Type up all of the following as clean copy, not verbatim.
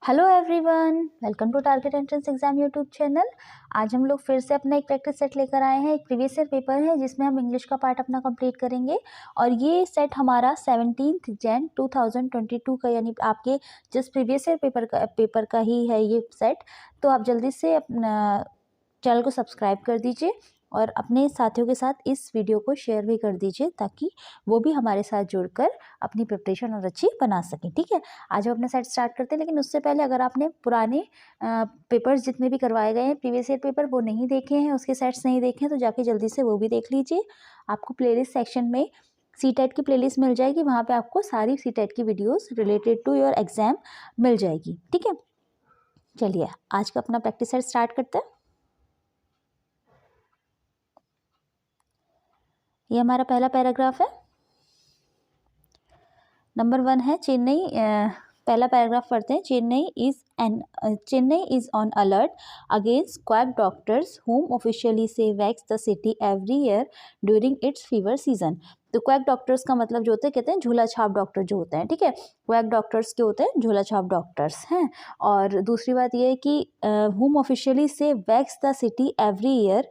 Hello everyone, welcome to target entrance exam YouTube channel. आज हम लोग फिर से अपना एक प्रैक्टिस सेट लेकर आए हैं। एक प्रीवियस ईयर पेपर है जिसमें हम इंग्लिश का पार्ट अपना कंप्लीट करेंगे और ये सेट हमारा 17 जैन 2022 का, यानी आपके जस्ट प्रीवियस ईयर पेपर का ही है ये सेट। तो आप जल्दी से अपना चैनल को सब्सक्राइब कर दीजिए और अपने साथियों के साथ इस वीडियो को शेयर भी कर दीजिए ताकि वो भी हमारे साथ जुड़कर अपनी प्रिपरेशन और अच्छी बना सकें। ठीक है, आज हम अपना सेट स्टार्ट करते हैं, लेकिन उससे पहले अगर आपने पुराने पेपर्स जितने भी करवाए गए हैं प्रीवियस ईयर पेपर वो नहीं देखे हैं, उसके सेट्स नहीं देखे हैं, तो जाके जल्दी से वो भी देख लीजिए। आपको प्लेलिस्ट सेक्शन में सीटेट की प्लेलिस्ट मिल जाएगी, वहाँ पे आपको सारी सीटेट की videos related to your exam मिल जाएगी। ठीक है, चलिए आज का अपना प्रैक्टिस सेट स्टार्ट करते हैं। ये हमारा पहला पैराग्राफ है। नंबर 1 है चेन्नई। पहला पैराग्राफ पढ़ते हैं। Chennai is on alert against quack doctors whom officially say wax the city every year during its fever season। तो क्वैक डॉक्टर्स का मतलब जो होते हैं, कहते हैं झूला छाप डॉक्टर जो होते हैं। ठीक है, क्वैक डॉक्टर्स के होते हैं झूला छाप डॉक्टर्स हैं। और दूसरी बात ये है कि whom officially say wax the city every year।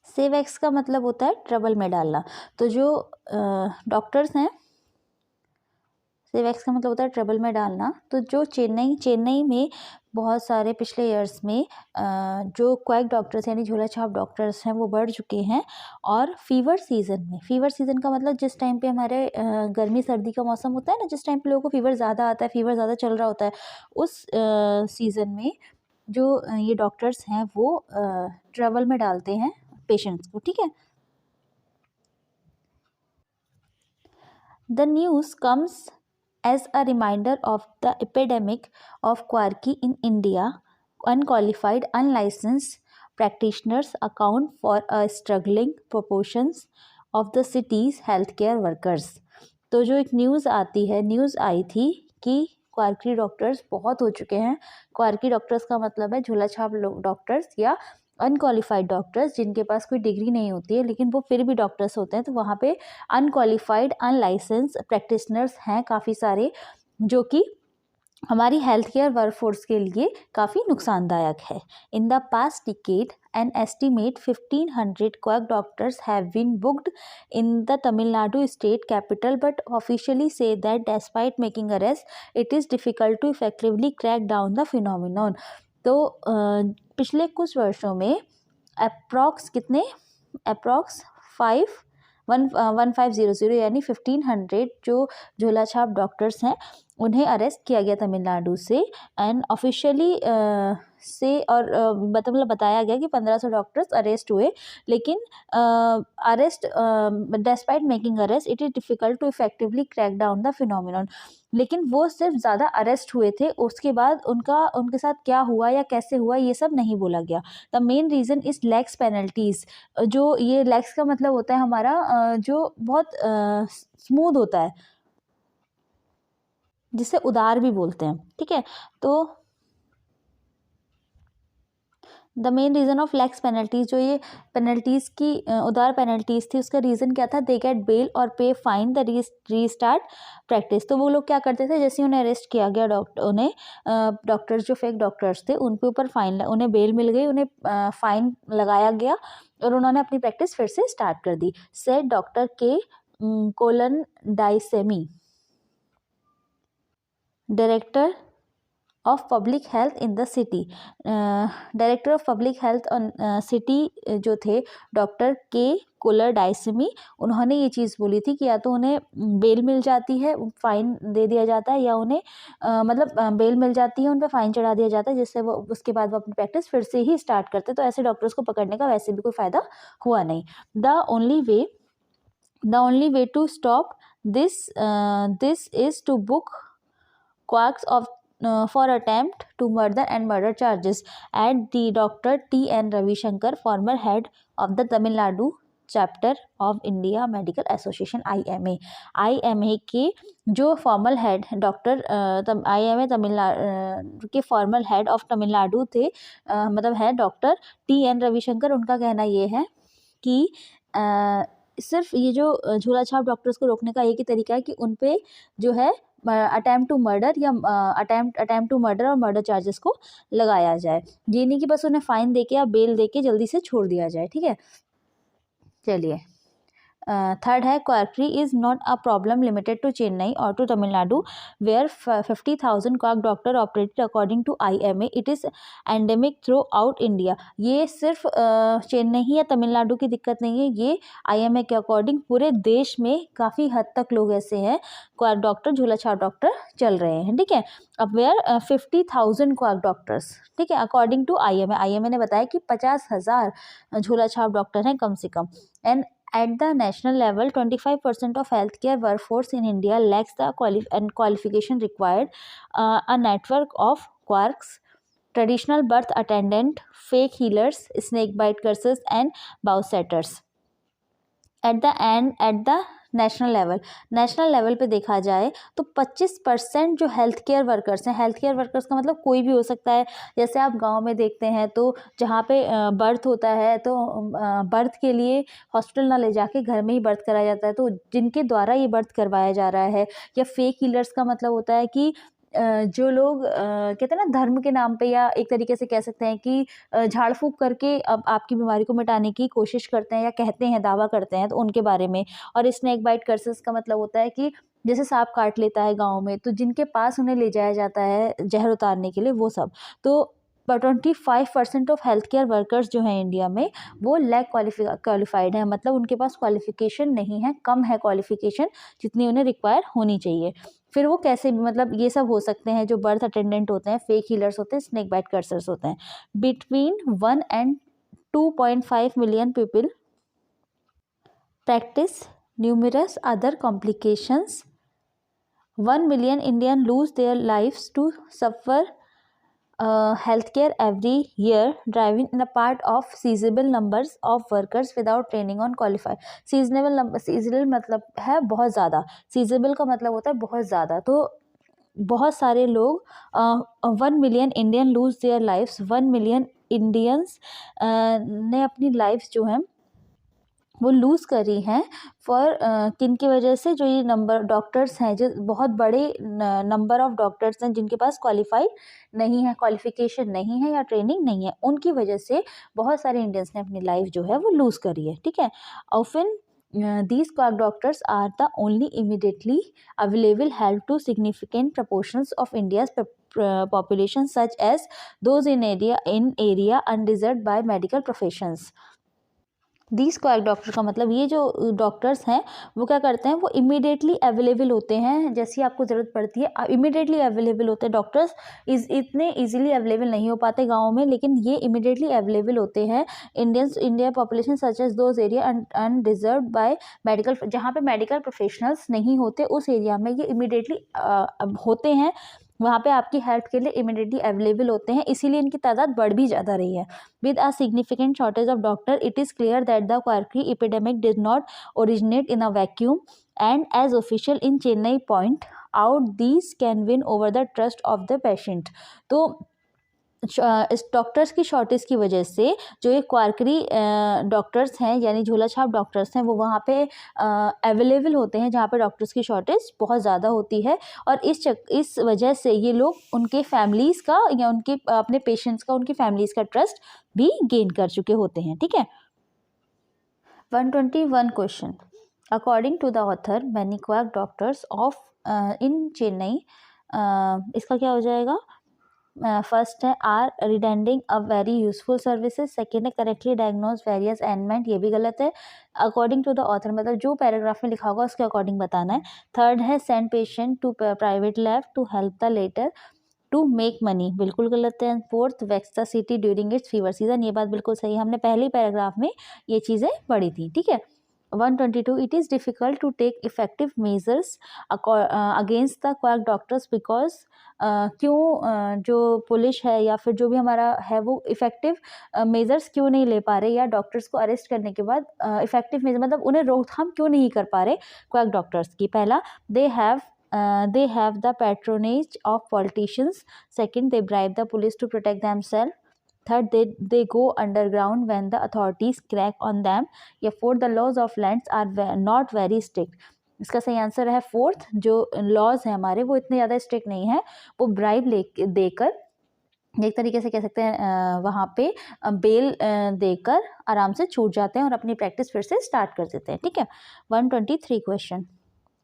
से वैक्स का मतलब होता है ट्रबल में डालना। तो जो डॉक्टर्स हैं, से वैक्स का मतलब होता है ट्रबल में डालना। तो जो चेन्नई में बहुत सारे पिछले ईयर्स में जो क्वैक डॉक्टर्स यानी झोला छाप डॉक्टर्स हैं वो बढ़ चुके हैं। और फीवर सीज़न का मतलब जिस टाइम पे हमारे गर्मी सर्दी का मौसम होता है ना, जिस टाइम पे लोगों को फीवर ज़्यादा आता है, फीवर ज़्यादा चल रहा होता है, उस सीज़न में जो ये डॉक्टर्स हैं वो ट्रबल में डालते हैं पेशेंट्स को। ठीक है, the news comes as a reminder of the epidemic of quarky in India. Unqualified, unlicensed practitioners account for a struggling proportions of the city's healthcare workers। तो जो एक न्यूज़ आई थी कि क्वार्की डॉक्टर्स बहुत हो चुके हैं। क्वार्की डॉक्टर्स का मतलब है झोला छाप डॉक्टर्स या अनक्वालिफाइड डॉक्टर्स, जिनके पास कोई डिग्री नहीं होती है लेकिन वो फिर भी डॉक्टर्स होते हैं। तो वहाँ पे अनक्वालिफाइड, अनलाइसेंस प्रैक्टिशनर्स हैं काफ़ी सारे, जो कि हमारी हेल्थ केयर वर्कफोर्स के लिए काफ़ी नुकसानदायक है। In the past decade an estimate 1500 quack doctors have been booked in the Tamil Nadu state capital, but officially say that despite making arrests, it is difficult to effectively crack down the phenomenon। तो पिछले कुछ वर्षों में approx 1500 यानी 1500 जो झोला छाप doctors हैं उन्हें अरेस्ट किया गया तमिलनाडु से। एंड ऑफिशियली से और मतलब बताया गया कि 1500 डॉक्टर्स अरेस्ट हुए, लेकिन arrest despite making arrest it is difficult to effectively crack down the phenomenon. लेकिन वो सिर्फ ज़्यादा अरेस्ट हुए थे, उसके बाद उनके साथ क्या हुआ या कैसे हुआ ये सब नहीं बोला गया। The main reason is lakhs penalties. जो ये लैक्स का मतलब होता है हमारा जो बहुत स्मूथ होता है, जिसे उदार भी बोलते हैं। ठीक है, तो the main reason of lakhs penalties, जो ये पेनल्टीज़ की उदार पेनल्टीज़ थी, उसका रीज़न क्या था? दे गेट बेल और पे फाइन द रीस्टार्ट प्रैक्टिस। तो वो लोग क्या करते थे, जैसे उन्हें अरेस्ट किया गया डॉक्टर्स जो फेक डॉक्टर्स थे उनके ऊपर फाइन, उन्हें बेल मिल गई, उन्हें फाइन लगाया गया और उन्होंने अपनी प्रैक्टिस फिर से स्टार्ट कर दी। Said doctor K Kolandaisamy, director of public health in the city. Director of public health city जो थे डॉक्टर के कोलर डाइसमी, उन्होंने ये चीज़ बोली थी कि या तो उन्हें बेल मिल जाती है, फ़ाइन दे दिया जाता है, या उन्हें बेल मिल जाती है, उन पर फ़ाइन चढ़ा दिया जाता है, जिससे वो उसके बाद वो अपनी प्रैक्टिस फिर से ही स्टार्ट करते। तो ऐसे डॉक्टर्स को पकड़ने का वैसे भी कोई फ़ायदा हुआ नहीं। The only way to stop this is to book quacks for attempt to murder and murder charges at the Dr. T.N. Ravishankar, former head of the Tamil Nadu chapter of India medical association IMA के जो formal head doctor IMA Tamil Nadu के formal head of Tamil Nadu थे, मतलब है doctor TN Ravishankar. उनका कहना ये है कि सिर्फ ये जो झोला छाप डॉक्टर्स को रोकने का एक ही तरीका है कि उन पे जो है अटैम्प्ट टू मर्डर या अटैम्प्ट टू मर्डर और मर्डर चार्जेस को लगाया जाए। ये नहीं कि बस उन्हें फाइन दे के या बेल दे के जल्दी से छोड़ दिया जाए, ठीक है। चलिए, थर्ड है quackery is not a problem limited to Chennai और to Tamil Nadu where 50,000 quack doctor operated according to IMA, it is endemic throughout India. ये सिर्फ चेन्नई या तमिलनाडु की दिक्कत नहीं है, ये IMA के अकॉर्डिंग पूरे देश में काफ़ी हद तक लोग ऐसे हैं क्वाक डॉक्टर, झोला छाप डॉक्टर चल रहे हैं, ठीक है। अब वेयर 50,000 क्वाक डॉक्टर्स, ठीक है, अकॉर्डिंग टू IMA ने बताया कि 50,000 झोला छाप डॉक्टर हैं कम से कम। And at the national level, 25% of healthcare workforce in India lacks the qualification required. A network of quacks, traditional birth attendant, fake healers, snake bite curses, and bow setters. At the national level पे देखा जाए तो 25% जो health care workers हैं, health care workers का मतलब कोई भी हो सकता है। जैसे आप गांव में देखते हैं तो जहाँ पे बर्थ होता है तो बर्थ के लिए हॉस्पिटल ना ले जाके घर में ही बर्थ कराया जाता है, तो जिनके द्वारा ये बर्थ करवाया जा रहा है। या फेक हीलर्स का मतलब होता है कि जो लोग कहते हैं ना धर्म के नाम पे, या एक तरीके से कह सकते हैं कि झाड़ फूक करके अब आपकी बीमारी को मिटाने की कोशिश करते हैं या कहते हैं, दावा करते हैं, तो उनके बारे में। और स्नेक बाइट कर्सेस का मतलब होता है कि जैसे सांप काट लेता है गाँव में, तो जिनके पास उन्हें ले जाया जाता है जहर उतारने के लिए, वो सब। तो 25% ऑफ हेल्थ केयर वर्कर्स जो हैं इंडिया में, वो लैक क्वालिफाइड है, मतलब उनके पास क्वालिफिकेशन नहीं है, कम है क्वालिफिकेशन जितनी उन्हें रिक्वायर होनी चाहिए। फिर वो कैसे भी, मतलब ये सब हो सकते हैं जो बर्थ अटेंडेंट होते हैं, फेक हीलर्स होते हैं, स्नेक बाइट कर्सर्स होते हैं। Between 1 and 2.5 million people practice numerous other complications. 1 million Indian lose their lives to suffer healthcare every year, driving in a part of sizable numbers of workers without training on qualified. Seasonal मतलब है बहुत ज़्यादा, सीजेबल का मतलब होता है बहुत ज़्यादा। तो बहुत सारे लोग 1 million Indian lose their lifes, 1 million Indians ने अपनी लाइफ जो है वो लूज़ करी हैं फॉर किन की वजह से, जो ये नंबर डॉक्टर्स हैं, जो बहुत बड़े नंबर ऑफ डॉक्टर्स हैं जिनके पास क्वालिफाइड नहीं है, क्वालिफिकेशन नहीं है या ट्रेनिंग नहीं है, उनकी वजह से बहुत सारे इंडियंस ने अपनी लाइफ जो है वो लूज़ करी है, ठीक है। Often these quack doctors are the only immediately available help to significant proportions of India's population, such as those in area undeserved by medical professions. These quack doctor का मतलब ये जो डॉक्टर्स हैं वो क्या करते हैं, वो इमीडिएटली अवेलेबल होते हैं, जैसी आपको ज़रूरत पड़ती है इमीडिएटली अवेलेबल होते हैं। डॉक्टर्स इतने इजीली अवेलेबल नहीं हो पाते गाँव में, लेकिन ये इमीडिएटली अवेलेबल होते हैं। India population such as those area undeserved by medical, जहाँ पे मेडिकल प्रोफेशनल्स नहीं होते उस एरिया में ये इमीडिएटली होते हैं, वहाँ पे आपकी हेल्प के लिए इमीडिएटली अवेलेबल होते हैं, इसीलिए इनकी तादाद बढ़ भी ज़्यादा रही है। With a significant shortage of doctor, it is clear that the quackery epidemic did not originate in a vacuum, and as official in Chennai point out, these can win over the trust of the patient. तो इस doctors की shortage की वजह से जो ये क्वार्करी doctors हैं, यानी झोला छाप डॉक्टर्स हैं, वो वहाँ पे अवेलेबल होते हैं जहाँ पे डॉक्टर्स की शॉर्टेज बहुत ज़्यादा होती है। और इस वजह से ये लोग उनके फैमिलीज़ का या उनके अपने पेशेंट्स का, उनकी फैमिलीज़ का ट्रस्ट भी गेन कर चुके होते हैं, ठीक है। 121 question, according to the author many quack doctors of in Chennai, इसका क्या हो जाएगा। फर्स्ट है are rendering a very useful services, second है करेक्टली डायग्नोज वेरियस एंडमेंट, ये भी गलत है। अकॉर्डिंग टू द ऑथर मतलब जो पैराग्राफ में लिखा होगा उसके अकॉर्डिंग बताना है। थर्ड है send patient to private lab to help the latter to make money, बिल्कुल गलत है। Fourth vax the city during its fever season, ये बात बिल्कुल सही है, हमने पहले पैराग्राफ में ये चीज़ें पढ़ी थी, ठीक है। 122 it is difficult to take effective measures against the quack doctors because, क्यों जो पुलिस है या फिर जो भी हमारा है वो इफेक्टिव मेजर्स क्यों नहीं ले पा रहे, या डॉक्टर्स को अरेस्ट करने के बाद इफेक्टिव मेजर मतलब उन्हें रोकथाम क्यों नहीं कर पा रहे क्वाक डॉक्टर्स की। पहला, they have the patronage of politicians. Second, they bribe the police to protect themselves. Third, they go underground when the authorities crack on them. Yeah, fourth, the laws of lands are not very strict. इसका सही answer है fourth. जो laws हैं हमारे वो इतने ज़्यादा strict नहीं है, वो ब्राइब देकर एक तरीके से कह सकते हैं वहाँ पे बेल देकर आराम से छूट जाते हैं और अपनी प्रैक्टिस फिर से स्टार्ट कर देते हैं। ठीक है, 123 question.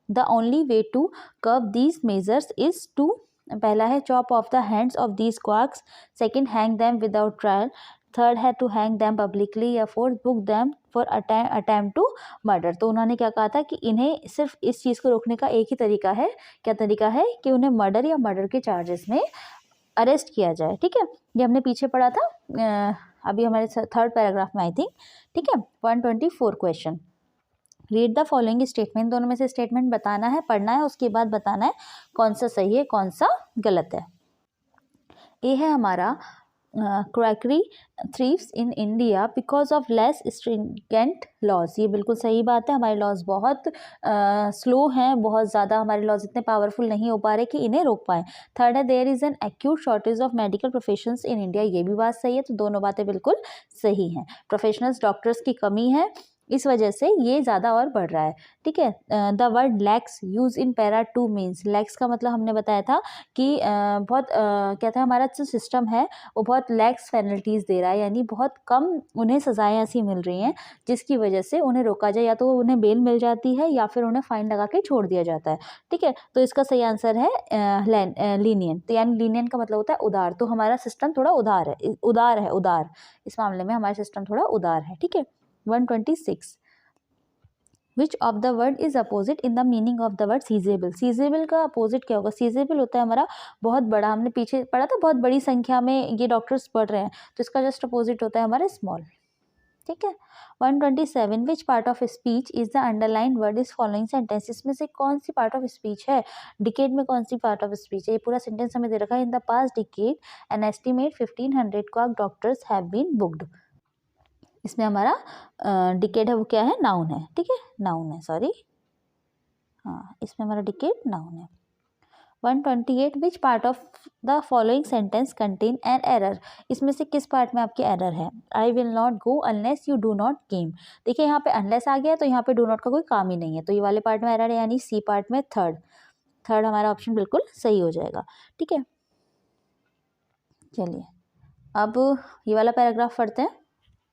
The only way to curve these measures is to, पहला है chop off the hands of these quacks, second hang them without trial, third है टू हैंग देम पब्लिकली, या fourth book them for attempt to murder. तो उन्होंने क्या कहा था कि इन्हें सिर्फ इस चीज़ को रोकने का एक ही तरीका है, क्या तरीका है, कि उन्हें मर्डर या मर्डर के चार्जेस में अरेस्ट किया जाए। ठीक है, ये हमने पीछे पढ़ा था अभी हमारे थर्ड पैराग्राफ में आई थिंक। ठीक है, 124 question. Read the following statement, दोनों में से स्टेटमेंट बताना है, पढ़ना है, उसके बाद बताना है कौन सा सही है कौन सा गलत है। ये है हमारा quackery thrives in India because of less stringent laws. ये बिल्कुल सही बात है, हमारे लॉज बहुत स्लो हैं, बहुत ज़्यादा हमारे लॉज इतने पावरफुल नहीं हो पा रहे कि इन्हें रोक पाएँ। थर्ड है there is an acute shortage of medical professions in India, ये भी बात सही है, तो दोनों बातें बिल्कुल सही हैं। प्रोफेशनल्स डॉक्टर्स की कमी है, इस वजह से ये ज़्यादा और बढ़ रहा है। ठीक है, the word lakhs use in para 2 means, lakhs का मतलब हमने बताया था कि बहुत क्या था, हमारा जो सिस्टम है वो बहुत लैक्स पेनल्टीज़ दे रहा है, यानी बहुत कम उन्हें सज़ाएँ ऐसी मिल रही हैं जिसकी वजह से उन्हें रोका जाए, या तो उन्हें बेल मिल जाती है या फिर उन्हें फ़ाइन लगा के छोड़ दिया जाता है। ठीक है, तो इसका सही आंसर है लीनियंट, तो यानी लीनियंट का मतलब होता है उदार, तो हमारा सिस्टम थोड़ा उदार, इस मामले में हमारा सिस्टम थोड़ा उदार है। ठीक है, 126 which of the word is opposite in the meaning of the word seizable. Seizable का अपोजिट क्या होगा? सीजेबल होता है हमारा बहुत बड़ा, हमने पीछे पढ़ा था बहुत बड़ी संख्या में ये डॉक्टर्स पढ़ रहे हैं, तो इसका जस्ट अपोजिट होता है हमारा स्मॉल। ठीक है, 127 विच part of speech is the underline word is following sentence. इसमें से कौन सी पार्ट ऑफ स्पीच है? डिकेड में कौन सी पार्ट ऑफ स्पीच है? ये पूरा सेंटेंस हमें दे रखा है, in the past decade an estimate 1500 quack doctors have been booked. इसमें हमारा डिकेड है वो क्या है? नाउन है। ठीक है, नाउन है, सॉरी, हाँ, इसमें हमारा डिकेड नाउन है। 128 विच part of the following sentence contain an error. इसमें से किस पार्ट में आपकी एरर है? I will not go unless you do not केम। देखिए यहाँ पे अनलेस आ गया तो यहाँ पे डू नॉट का कोई काम ही नहीं है, तो ये वाले पार्ट में एरर है, यानी सी पार्ट में थर्ड हमारा ऑप्शन बिल्कुल सही हो जाएगा। ठीक है, चलिए अब ये वाला पैराग्राफ पढ़ते हैं।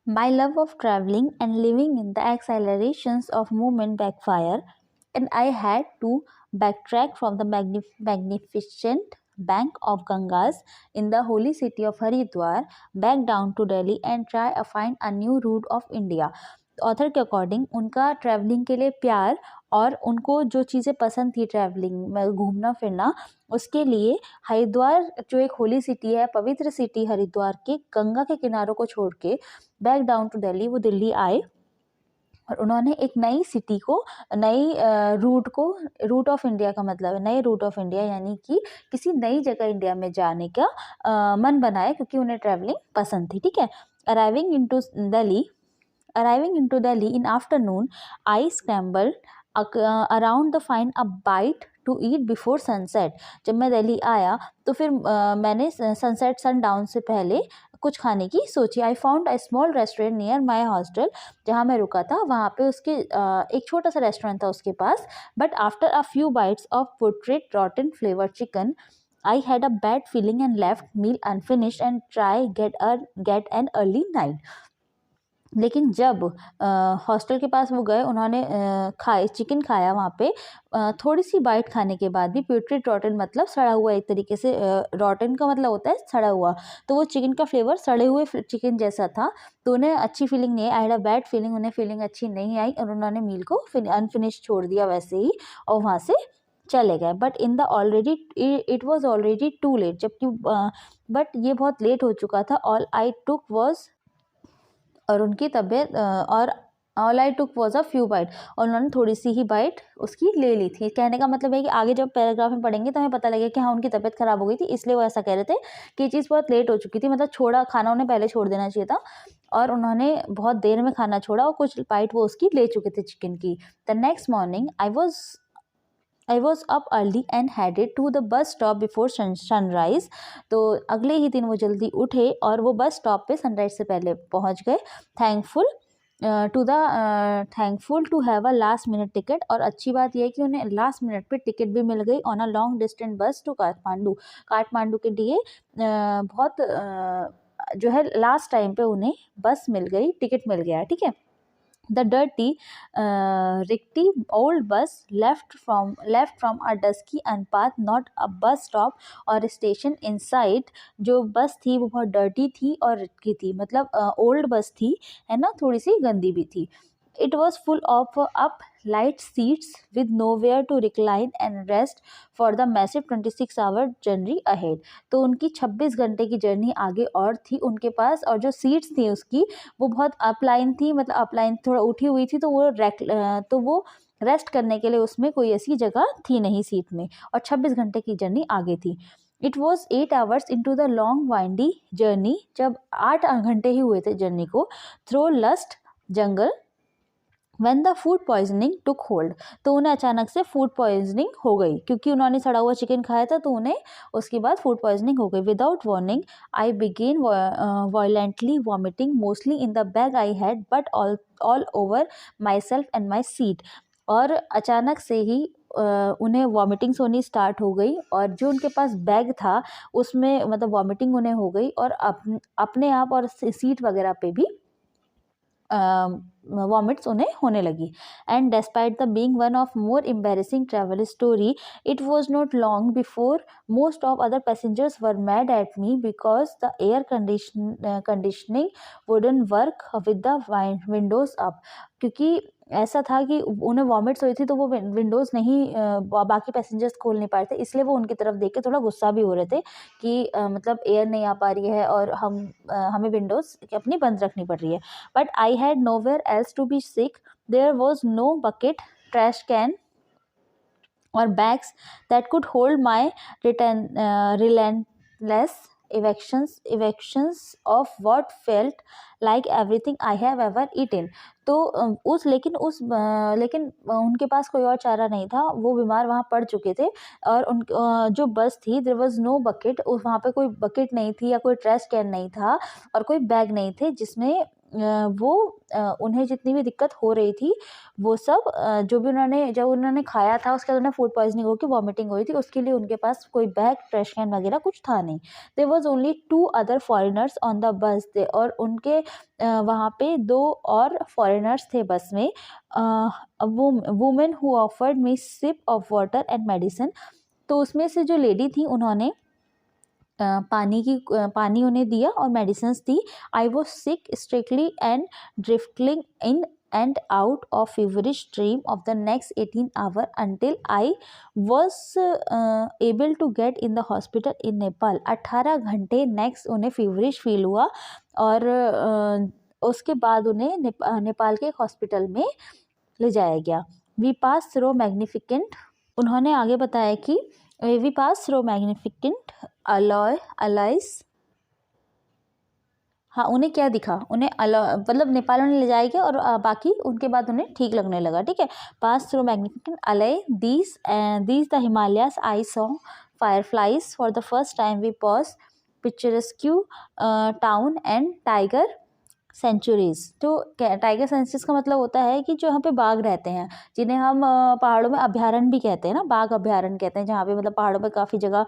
My love of traveling and living in the accelerations of movement backfire, and I had to backtrack from the magnificent bank of Gangas in the holy city of Haridwar back down to Delhi and try to find a new route of India. Author के according उनका travelling के लिए प्यार और उनको जो चीज़ें पसंद थी ट्रैवलिंग में, घूमना फिरना, उसके लिए हरिद्वार जो एक होली सिटी है, पवित्र सिटी हरिद्वार के गंगा के किनारों को छोड़ के बैक डाउन टू दिल्ली, वो दिल्ली आए और उन्होंने एक नई सिटी को, नई रूट ऑफ इंडिया का मतलब है नए रूट ऑफ इंडिया, यानी कि किसी नई जगह इंडिया में जाने का मन बनाया, क्योंकि उन्हें ट्रैवलिंग पसंद थी। ठीक है, arriving into Delhi in afternoon, I scrambled around to find a bite to eat before sunset. जब मैं दिल्ली आया तो फिर मैंने सनडाउन से पहले कुछ खाने की सोची। I found a small restaurant near my hostel, जहाँ मैं रुका था वहाँ पे उसके एक छोटा सा रेस्टोरेंट था उसके पास। But after a few bites of putrid rotten flavoured chicken, I had a bad feeling and left meal unfinished and try get an early night. लेकिन जब हॉस्टल के पास वो गए, उन्होंने चिकन खाया वहाँ पे, थोड़ी सी बाइट खाने के बाद भी, प्यूट्रिड रॉटन मतलब सड़ा हुआ, एक तरीके से रॉटन का मतलब होता है सड़ा हुआ, तो वो चिकन का फ्लेवर सड़े हुए चिकन जैसा था, तो उन्हें अच्छी फीलिंग नहीं आई। I had a bad feeling, उन्हें फीलिंग अच्छी नहीं आई और उन्होंने मील को अनफिनिश छोड़ दिया वैसे ही और वहाँ से चले गए। But it was already too late, जबकि बट ये बहुत लेट हो चुका था। ऑल आई टुक वॉज, और उनकी तबीयत और all I took was a few bite, और उन्होंने थोड़ी सी ही बाइट उसकी ले ली थी। कहने का मतलब है कि आगे जब पैराग्राफ में पढ़ेंगे तो हमें पता लगेगा कि हाँ उनकी तबीयत खराब हो गई थी, इसलिए वो ऐसा कह रहे थे कि ये चीज़ बहुत लेट हो चुकी थी, मतलब छोड़ा खाना उन्हें पहले छोड़ देना चाहिए था और उन्होंने बहुत देर में खाना छोड़ा और कुछ बाइट वो उसकी ले चुके थे चिकन की। The next morning I was up early and headed to the bus stop before sunrise. तो अगले ही दिन वो जल्दी उठे और वो बस स्टॉप पे सनराइज से पहले पहुंच गए। Thankful to the thankful to have a last minute ticket. और अच्छी बात यह है कि उन्हें लास्ट मिनट पे टिकट भी मिल गई ऑन अ लॉन्ग डिस्टेंस बस टू काठमांडू। काठमांडू के लिए बहुत जो है लास्ट टाइम पे उन्हें बस मिल गई, टिकट मिल गया, ठीक है। The dirty, rickety old bus left from a dusky and path, not a bus stop or station in sight। जो बस थी वो बहुत डर्टी थी और रिक्की थी, मतलब ओल्ड बस थी, है ना, थोड़ी सी गंदी भी थी। It was full of up light seats with nowhere to recline and rest for the massive 26-hour journey ahead। तो उनकी 26 घंटे की जर्नी आगे और थी उनके पास, और जो सीट्स थी उसकी वो बहुत अपलाइन थी, मतलब अपलाइन थोड़ा उठी हुई थी, तो वो रेस्ट करने के लिए उसमें कोई ऐसी जगह थी नहीं सीट में, और 26 घंटे की जर्नी आगे थी। It was 8 hours into the long windy journey, जब 8 घंटे ही हुए थे जर्नी को, through lush jungle when the food poisoning took hold। तो उन्हें अचानक से फूड पॉइजनिंग हो गई, क्योंकि उन्होंने सड़ा हुआ चिकन खाया था, तो उन्हें उसके बाद फूड पॉइजनिंग हो गई। Without warning I began violently vomiting mostly in the bag I had but all over myself and my seat. और अचानक से ही उन्हें वॉमिटिंग्स होनी स्टार्ट हो गई, और जो उनके पास बैग था उसमें मतलब वॉमिटिंग उन्हें हो गई, और अपने आप और सीट वगैरह पे भी वॉमिट्स उन्हें होने लगी। And despite the being one of more embarrassing travel story, it was not long before most of other passengers were mad at me because the air conditioning wooden work with the Windows up. क्योंकि ऐसा था कि उन्हें vomits हुई थी, तो वो Windows नहीं बाकी पैसेंजर्स खोल नहीं पाए थे, इसलिए वो उनकी तरफ देख के थोड़ा गुस्सा भी हो रहे थे कि मतलब एयर नहीं आ पा रही है और हमें विंडोज़ अपनी बंद रखनी पड़ रही है। But I had nowhere else to be sick. There was no bucket, trash can, or bags that could hold my relentless evictions of what felt like everything I have ever eaten। तो लेकिन उनके पास कोई और चारा नहीं था, वो बीमार वहाँ पड़ चुके थे, और जो बस थी देयर वाज नो बकेट, वहाँ पे कोई बकेट नहीं थी या कोई ट्रैश कैन नहीं था और कोई बैग नहीं थे जिसमें उन्हें जितनी भी दिक्कत हो रही थी वो सब जब उन्होंने खाया था उसके बाद उन्हें फूड पॉइजनिंग होकर वॉमिटिंग हुई थी, उसके लिए उनके पास कोई बैग ट्रैश कैन वगैरह कुछ था नहीं। There was only 2 other foreigners on the bus, और उनके वहाँ पे 2 और फॉरेनर्स थे बस में, women who offered me sip of water and medicine. तो उसमें से जो लेडी थी उन्होंने पानी उन्हें दिया और मेडिसिन दी। I was sick strictly and drifting in and out of feverish dream of the next 18 hour until I was able to get in the hospital in Nepal। 18 घंटे नेक्स्ट उन्हें फीवरिश फील हुआ, और उसके बाद उन्हें नेपाल के एक हॉस्पिटल में ले जाया गया। वी पास थ्रू मैग्निफिकेंट, उन्होंने आगे बताया कि we pass through magnificent alleys. हाँ, उन्हें क्या दिखा, उन्हें मतलब नेपाल में ले जाएगा और बाकी उनके बाद उन्हें ठीक लगने लगा, ठीक है। Pass through magnificent alley these the Himalayas I saw fireflies for the first time we pause picturesque town and tiger sanctuaries. तो टाइगर सेंचुरीज का मतलब होता है कि जो यहाँ पे बाघ रहते हैं, जिन्हें हम पहाड़ों में अभ्यारण्य भी कहते हैं ना, बाघ अभ्यारण्य कहते हैं, जहाँ पे मतलब पहाड़ों में काफ़ी जगह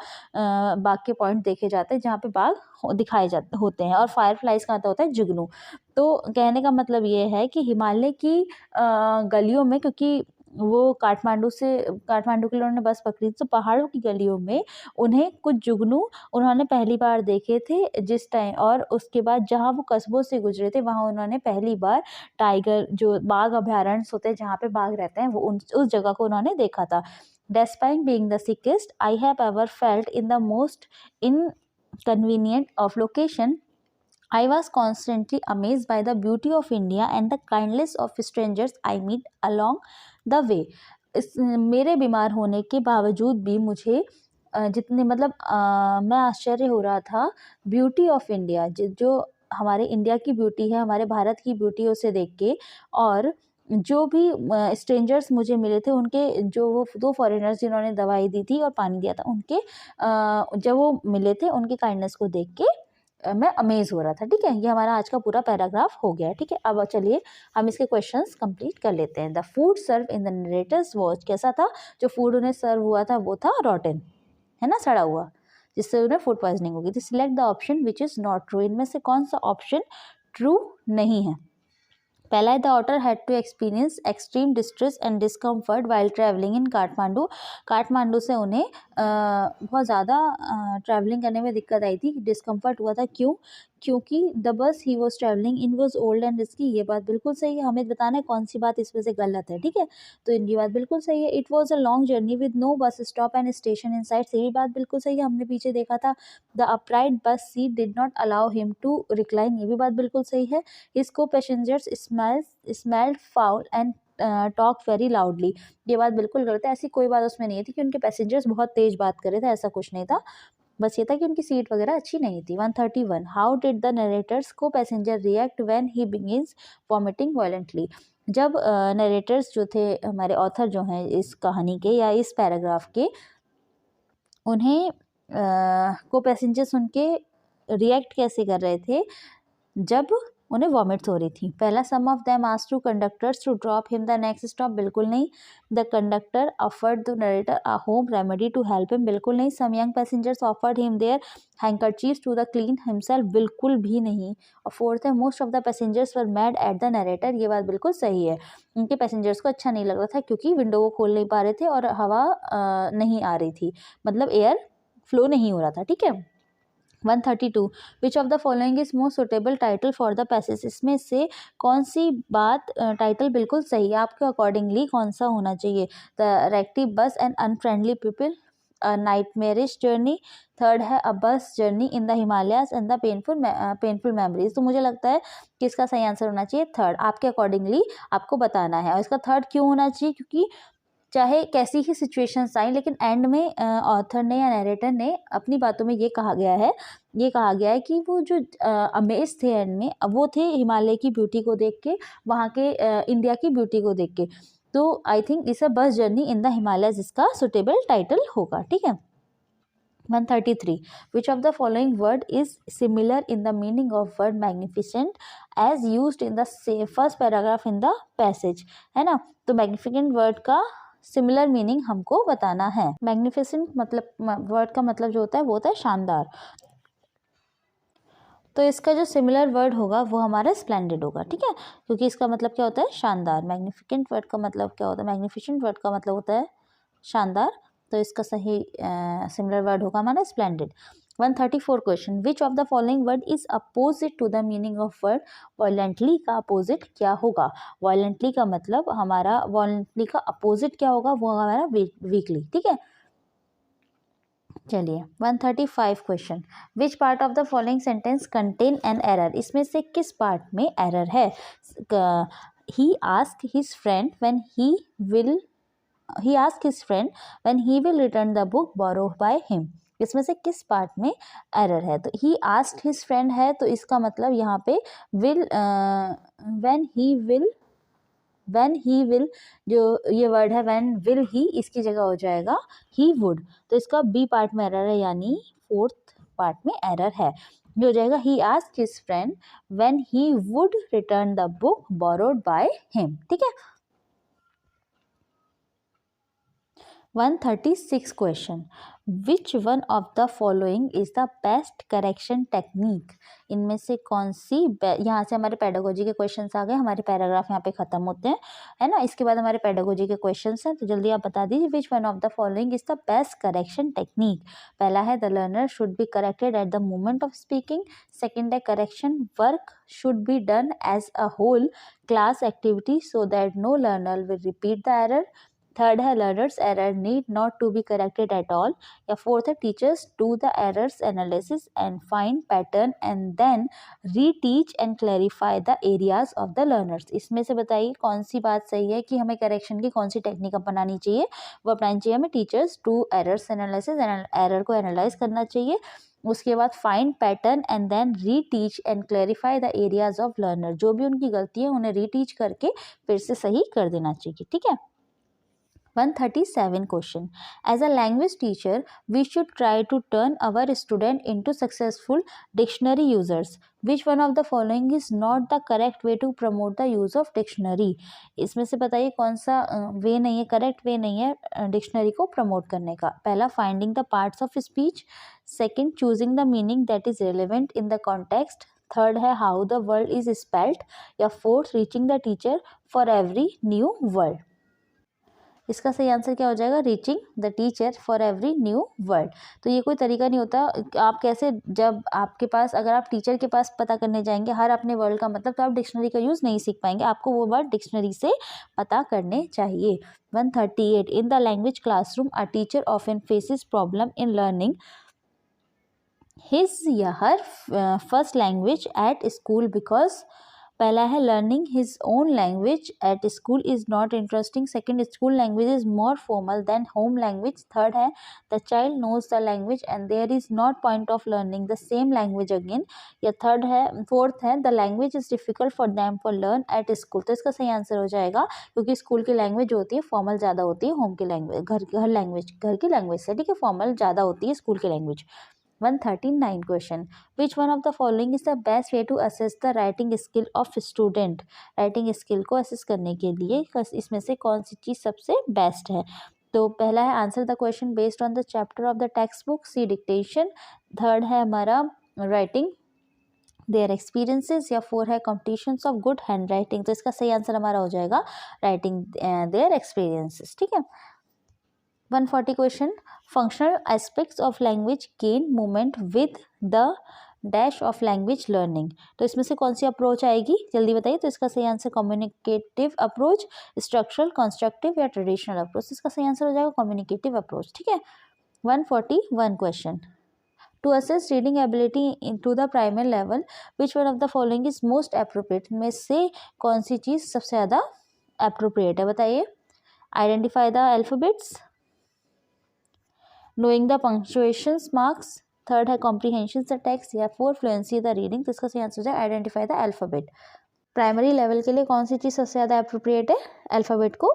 बाघ के पॉइंट देखे जाते हैं जहाँ पे बाघ दिखाए जाते होते हैं। और फायरफ्लाइज का होता है जुगनू। तो कहने का मतलब ये है कि हिमालय की गलियों में, क्योंकि वो काठमांडू के लिए उन्होंने बस पकड़ी थी, तो पहाड़ों की गलियों में उन्हें कुछ जुगनू उन्होंने पहली बार देखे थे जिस टाइम, और उसके बाद जहाँ वो कस्बों से गुजरे थे वहाँ उन्होंने पहली बार टाइगर, जो बाघ अभ्यारण्य होते हैं जहाँ पे बाघ रहते हैं, वो उस जगह को उन्होंने देखा था। Despite being the sickest I have ever felt in the most inconvenient of location, I was constantly amazed by the beauty of India and the kindness of strangers I meet along the way। मेरे बीमार होने के बावजूद भी मुझे जितने मतलब मैं आश्चर्य हो रहा था ब्यूटी ऑफ इंडिया, जो हमारे इंडिया की ब्यूटी है, हमारे भारत की ब्यूटी उसे देख के, और जो भी स्ट्रेंजर्स मुझे मिले थे उनके, जो वो 2 फॉरेनर्स जिन्होंने दवाई दी थी और पानी दिया था, उनके जब वो मिले थे उनकी काइंडनेस को देख के मैं अमेज हो रहा था। ठीक है, ये हमारा आज का पूरा पैराग्राफ हो गया। ठीक है, अब चलिए हम इसके क्वेश्चंस कंप्लीट कर लेते हैं। The food serve in the narrators was, कैसा था, जो फूड उन्हें सर्व हुआ था वो था रॉटन, है ना, सड़ा हुआ, जिससे उन्हें फूड पॉइजनिंग होगी। Select the option which is not true, इनमें से कौन सा ऑप्शन ट्रू नहीं है। पहला है the author had to experience extreme distress and discomfort while travelling in Kathmandu, Kathmandu से उन्हें बहुत ज़्यादा ट्रैवलिंग करने में दिक्कत आई थी, डिस्कम्फर्ट हुआ था। क्यों? क्योंकि the bus he was travelling in was old and risky, ये बात बिल्कुल सही है। हमें बताना है कौन सी बात इसमें से गलत है। ठीक है, तो इनकी बात बिल्कुल सही है। It was a long journey with no bus stop and station inside, ये भी बात बिल्कुल सही है, हमने पीछे देखा था। The upright bus seat did not allow him to recline, ये भी बात बिल्कुल सही है। His co passengers smelled foul and talk very loudly, ये बात बिल्कुल गलत है। ऐसी कोई बात उसमें नहीं थी कि उनके पैसेंजर्स बहुत तेज बात कर रहे थे, ऐसा कुछ नहीं था। बस ये था कि उनकी सीट वगैरह अच्छी नहीं थी। 131 हाउ डिड द नरेटर्स को passenger react when he begins vomiting violently, जब नरेटर्स जो थे, हमारे ऑथर जो हैं इस कहानी के या इस पैराग्राफ के, उन्हें को पैसेंजर्स उनके रिएक्ट कैसे कर रहे थे जब उन्हें वॉमिट्स हो रही थी। पहला, some of them asked to conductors to drop him the next stop, बिल्कुल नहीं। The conductor offered the narrator a home remedy to help him, बिल्कुल नहीं। Some young passengers offered him their handkerchiefs to the clean himself, बिल्कुल भी नहीं। और fourth है, most of the passengers were mad at the narrator, ये बात बिल्कुल सही है। उनके पैसेंजर्स को अच्छा नहीं लग रहा था क्योंकि विंडो को खोल नहीं पा रहे थे और हवा नहीं आ रही थी, मतलब एयर फ्लो नहीं हो रहा था। ठीक है, 132 विच of the following is most suitable title for the passage, इसमें से कौन सी बात टाइटल बिल्कुल सही है, आपके अकॉर्डिंगली कौन सा होना चाहिए। द रेक्टिव bus and unfriendly people, a nightmarish journey, third है a bus journey in the Himalayas and the painful memories. तो मुझे लगता है कि इसका सही आंसर होना चाहिए थर्ड, आपके अकॉर्डिंगली आपको बताना है। और इसका थर्ड क्यों होना चाहिए, क्योंकि चाहे कैसी ही सिचुएशंस आई, लेकिन एंड में ऑथर ने या नरेटर ने अपनी बातों में ये कहा गया है कि वो जो अमेज थे एंड में, अब वो थे हिमालय की ब्यूटी को देख के, वहाँ के इंडिया की ब्यूटी को देख के। तो आई थिंक इस बस जर्नी इन द हिमालयज इसका सुटेबल टाइटल होगा। ठीक है, 133 which of the following word is similar in the meaning of word magnificent as used in the first paragraph in the passage, है ना। तो magnificent word का सिमिलर मीनिंग हमको बताना है। मैग्निफिसेंट मतलब वर्ड का मतलब जो होता है वो होता है शानदार, तो इसका जो सिमिलर वर्ड होगा वो हमारा स्प्लेंडेड होगा। ठीक है, क्योंकि इसका मतलब क्या होता है, शानदार। मैग्निफिकेंट वर्ड का मतलब क्या होता है, मैग्निफिसेंट वर्ड का मतलब होता है शानदार, तो इसका सही सिमिलर वर्ड होगा हमारा splendid. 134 question, which of the following word is opposite to the meaning of word violently, का अपोजिट क्या होगा। वायलेंटली का मतलब हमारा, वायलेंटली का अपोजिट क्या होगा, वो हमारा वीकली। ठीक है, चलिए 135 question, which part of the following sentence contain an error, इसमें से किस पार्ट में एरर है। He ask his friend when he will return the book borrowed by him, इसमें से किस पार्ट में एरर है। तो ही आस्क्ड हिज फ्रेंड है, तो इसका मतलब यहाँ पे विल, व्हेन ही विल, जो ये वर्ड है व्हेन विल ही, इसकी जगह हो जाएगा ही वुड, तो इसका बी पार्ट में एरर है, यानी फोर्थ पार्ट में एरर है। ये हो जाएगा he asked his friend when he would return the book borrowed by him. ठीक है, 136 question, which one of the following is the best correction technique, इनमें से कौन सी, यहाँ से हमारे पेडागोजी के क्वेश्चंस आ गए, हमारे पैराग्राफ यहाँ पे खत्म होते हैं, है ना। इसके बाद हमारे पेडागोजी के क्वेश्चंस हैं, तो जल्दी आप बता दीजिए which one of the following is the best correction technique. पहला है the learner should be corrected at the moment of speaking, second है correction work should be done as a whole class activity so that no learner will repeat the error, third है learners error need not to be corrected at all, या fourth है teachers do the errors analysis and find pattern and then reteach and clarify the areas of the learners. इसमें से बताइए कौन सी बात सही है कि हमें करेक्शन की कौन सी टेक्निक अपनानी चाहिए। वो अपनानी चाहिए हमें teachers do errors analysis, error को एनालाइज करना चाहिए, उसके बाद find pattern and then reteach and clarify the areas of learner, जो भी उनकी गलती है उन्हें रीटीच करके फिर से सही कर देना चाहिए। ठीक है, 137 question. As a language teacher, we should try to turn our student into successful dictionary users. Which one of the following is not the correct way to promote the use of dictionary? इसमें से बताइए कौन सा वे नहीं है, correct way नहीं है dictionary को प्रमोट करने का. पहला, finding the parts of speech. Second, choosing the meaning that is relevant in the context. Third है how the word is spelled. या fourth, reaching the teacher for every new word. इसका सही answer क्या हो जाएगा? Reaching the teacher for every new word. तो ये कोई तरीका नहीं होता. आप कैसे, जब आपके पास, अगर आप टीचर के पास पता करने जाएंगे हर अपने वर्ड का मतलब, तो आप डिक्शनरी का यूज़ नहीं सीख पाएंगे. आपको वो वर्ड डिक्शनरी से पता करने चाहिए. 138. In the language classroom a teacher often faces problem in learning his या her first language at school because. पहला है learning his own language at school is not interesting. Second, school language is more formal than home language. Third है the child knows the language and there is not point of learning the same language again. या fourth है the language is difficult for them for learn at school. तो इसका सही answer हो जाएगा, क्योंकि school की लैंग्वेज होती है फॉर्मल ज़्यादा होती है होम की लैंग्वेज, घर की लैंग्वेज से, ठीक है, फॉर्मल ज़्यादा होती है स्कूल की language. 139 question. Which one of the following is the best way to assess the writing skill of student? Writing skill को असेस करने के लिए इसमें से कौन सी चीज़ सबसे बेस्ट है? तो पहला है answer the question based on the chapter of the textbook. C, dictation. Third है हमारा राइटिंग देयर एक्सपीरियंसेस. या फोर है competitions of good handwriting. तो इसका सही आंसर हमारा हो जाएगा राइटिंग देयर एक्सपीरियंसेस. ठीक है. 140 question. Functional aspects of language gain movement with the dash of language learning. तो इसमें से कौन सी अप्रोच आएगी, जल्दी बताइए. तो इसका सही answer communicative approach, structural, constructive या ट्रेडिशनल अप्रोच. इसका सही आंसर हो जाएगा कम्युनिकेटिव अप्रोच. ठीक है. 141 question. To assess reading ability to the primary level which one of the following is most appropriate. में से कौन सी चीज़ सबसे ज़्यादा अप्रोप्रिएट है, बताइए. Identify the alphabets, knowing the punctuations marks. Third है comprehension the text. या फोर fluency the reading. तो इसका सही आंसर है identify the alphabet. Primary level के लिए कौन सी चीज़ सबसे ज़्यादा अप्रोप्रिएट है? अल्फाबेट को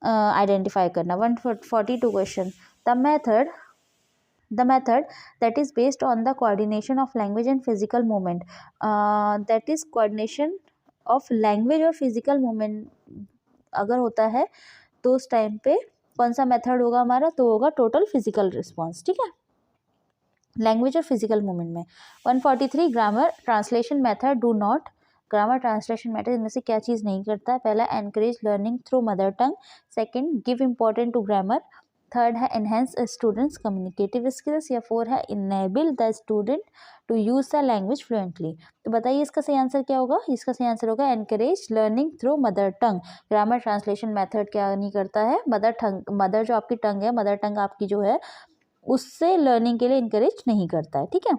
आइडेंटिफाई करना. 142 question. The method that is based on the coordination of language and physical movement. that is coordination of language और physical movement अगर होता है तो उस टाइम पे कौन सा मेथड होगा हमारा? तो होगा टोटल फिजिकल रिस्पॉन्स. ठीक है, लैंग्वेज और फिजिकल मूवमेंट में. 143 grammar translation method do not. Grammar translation method इनमें से क्या चीज़ नहीं करता है? पहला, encourage learning through mother tongue. Second, give important to grammar. Third है एनहेंस स्टूडेंट्स कम्युनिकेटिव स्किल्स. या फोर है enable the student to use the language fluently. तो बताइए इसका सही आंसर क्या होगा? इसका सही आंसर होगा एनकरेज लर्निंग थ्रू मदर टंग. ग्रामर ट्रांसलेशन मेथड क्या नहीं करता है? मदर जो आपकी टंग है, मदर टंग आपकी जो है, उससे लर्निंग के लिए इनकरेज नहीं करता है. ठीक है.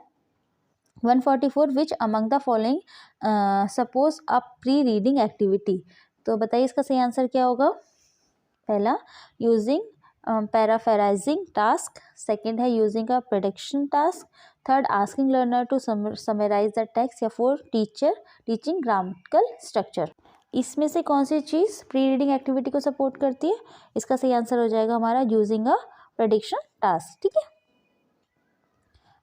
144 which among the following suppose a pre reading activity. तो बताइए इसका सही आंसर क्या होगा? पहला, यूजिंग पैराफ्रेजिंग टास्क. सेकंड है using a prediction task. Third, asking learner to summarise the text. या फोर, टीचिंग ग्रामेटिकल स्ट्रक्चर. इसमें से कौन सी चीज़ प्री रीडिंग एक्टिविटी को सपोर्ट करती है? इसका सही आंसर हो जाएगा हमारा यूजिंग अ प्रेडिक्शन टास्क. ठीक है.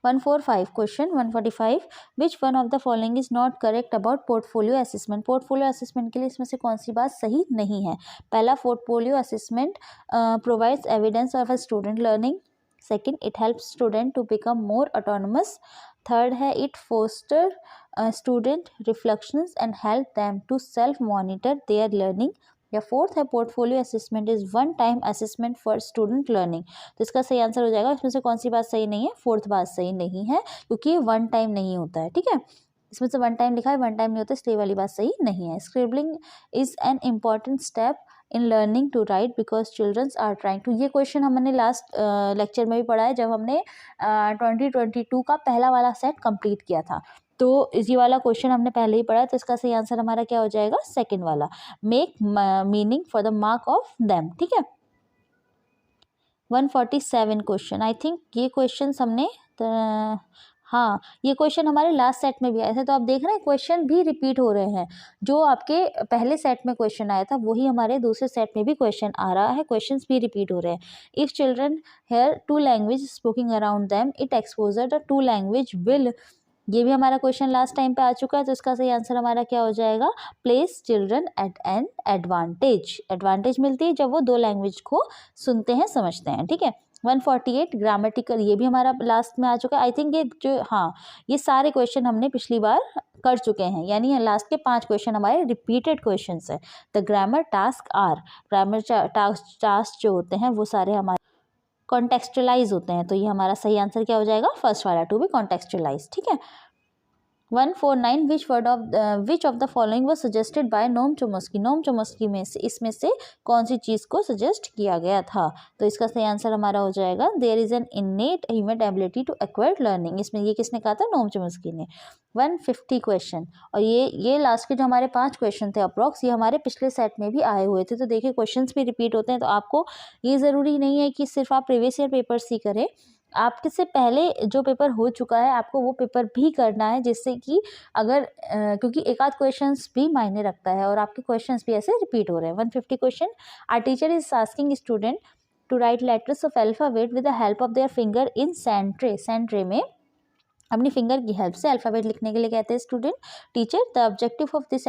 145 question. 145 which one of the following is not correct about portfolio assessment. Portfolio assessment के लिए इसमें से कौन सी बात सही नहीं है? पहला, portfolio assessment provides evidence of a student learning. Second, it helps student to become more autonomous. Third है it foster student reflections and help them to self monitor their learning. या फोर्थ है portfolio assessment is one time assessment for student learning. तो इसका सही answer हो जाएगा, इसमें से कौन सी बात सही नहीं है? फोर्थ बात सही नहीं है, क्योंकि ये वन टाइम नहीं होता है. ठीक है, इसमें से वन टाइम लिखा है, वन टाइम नहीं होता, इसलिए वाली बात सही नहीं है. Scribbling is an important step in learning to write because childrens are trying to. ये क्वेश्चन हमने लास्ट लेक्चर में भी पढ़ा है, जब हमने 2022 का पहला वाला सेट कंप्लीट किया था. तो इसी वाला क्वेश्चन हमने पहले ही पढ़ा. तो इसका सही आंसर हमारा क्या हो जाएगा? सेकंड वाला, make meaning for the mark of them. ठीक है. 147 क्वेश्चन. आई थिंक ये क्वेश्चन हमने हाँ, ये क्वेश्चन हमारे लास्ट सेट में भी आए थे, तो आप देख रहे हैं क्वेश्चन भी रिपीट हो रहे हैं। जो आपके पहले सेट में क्वेश्चन आया था वही हमारे दूसरे सेट में भी क्वेश्चन आ रहा है, क्वेश्चंस भी रिपीट हो रहे हैं। If children hear to language spoking around them, it exposure the to language will, ये भी हमारा क्वेश्चन लास्ट टाइम पे आ चुका है, तो इसका सही आंसर हमारा क्या हो जाएगा, place children eight an advantage. Advantage मिलती है जब वो दो लैंग्वेज को सुनते हैं, समझते हैं, ठीक है। 148 ग्रामेटिकल, ये भी हमारा लास्ट में आ चुका है। आई थिंक ये जो, हाँ, ये सारे क्वेश्चन हमने पिछली बार कर चुके हैं, यानी लास्ट के 5 क्वेश्चन हमारे रिपीटेड क्वेश्चन है। The grammar task are, grammar task जो होते हैं वो सारे हमारे कॉन्टेक्सचुअलाइज होते हैं, तो ये हमारा सही आंसर क्या हो जाएगा, फर्स्ट वाला, टू बी कॉन्टेक्सचुअलाइज, ठीक है। 149 which of the following was suggested by Noam Chomsky, Noam Chomsky में से इसमें से कौन सी चीज़ को सजेस्ट किया गया था, तो इसका सही आंसर हमारा हो जाएगा there is an innate human ability to acquire learning. इसमें ये किसने कहा था, नोम चोम्स्की ने। 150 क्वेश्चन, और ये लास्ट के जो हमारे 5 क्वेश्चन थे अप्रॉक्स, ये हमारे पिछले सेट में भी आए हुए थे, तो देखिए क्वेश्चंस भी रिपीट होते हैं, तो आपको ये ज़रूरी नहीं है कि सिर्फ आप प्रीवियस ईयर पेपर्स ही करें, आपके से पहले जो पेपर हो चुका है आपको वो पेपर भी करना है, जिससे कि अगर क्योंकि एक आध क्वेश्चंस भी मायने रखता है और आपके क्वेश्चंस भी ऐसे रिपीट हो रहे हैं। 150 question, are teacher is asking student to write letters of alphabet with the help of their finger in sand tray, sand tray में अपनी फिंगर की हेल्प से अल्फ़ाबेट लिखने के लिए कहते हैं student. Teacher, the objective of this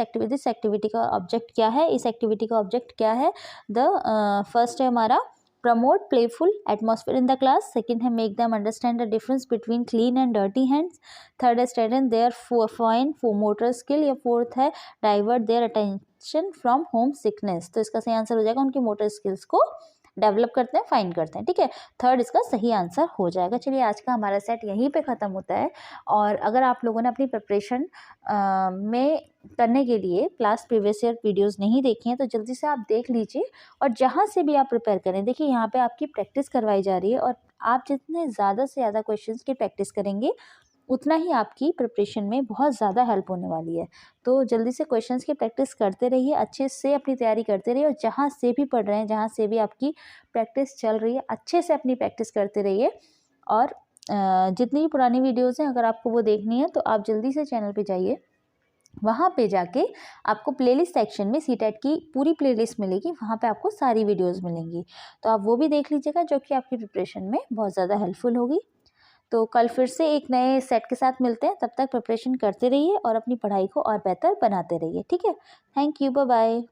activity का ऑब्जेक्ट क्या है, इस एक्टिविटी का ऑब्जेक्ट क्या है। द फर्स्ट है हमारा promote playful atmosphere in the class, second है make them understand the difference between clean and dirty hands, third है strengthen their fine motor skill, या फोर्थ है divert their attention from homesickness, तो इसका सही answer हो जाएगा उनकी मोटर स्किल्स को डेवलप करते हैं, फाइन करते हैं, ठीक है। थर्ड इसका सही आंसर हो जाएगा। चलिए आज का हमारा सेट यहीं पे ख़त्म होता है, और अगर आप लोगों ने अपनी प्रिपरेशन में करने के लिए क्लास प्रीवियस ईयर वीडियोस नहीं देखी हैं तो जल्दी से आप देख लीजिए, और जहाँ से भी आप प्रिपेयर करें, देखिए यहाँ पे आपकी प्रैक्टिस करवाई जा रही है, और आप जितने ज़्यादा से ज़्यादा क्वेश्चंस की प्रैक्टिस करेंगे उतना ही आपकी प्रिपरेशन में बहुत ज़्यादा हेल्प होने वाली है। तो जल्दी से क्वेश्चंस की प्रैक्टिस करते रहिए, अच्छे से अपनी तैयारी करते रहिए, और जहाँ से भी पढ़ रहे हैं, जहाँ से भी आपकी प्रैक्टिस चल रही है, अच्छे से अपनी प्रैक्टिस करते रहिए। और जितनी भी पुरानी वीडियोज़ हैं अगर आपको वो देखनी है तो आप जल्दी से चैनल पे जाइए, वहाँ पे जाके आपको प्लेलिस्ट सेक्शन में सीटेट की पूरी प्लेलिस्ट मिलेगी, वहाँ पे आपको सारी वीडियोस मिलेंगी, तो आप वो भी देख लीजिएगा, जो कि आपकी प्रिपरेशन में बहुत ज़्यादा हेल्पफुल होगी। तो कल फिर से एक नए सेट के साथ मिलते हैं, तब तक प्रिपरेशन करते रहिए और अपनी पढ़ाई को और बेहतर बनाते रहिए, ठीक है। Thank you, bye bye.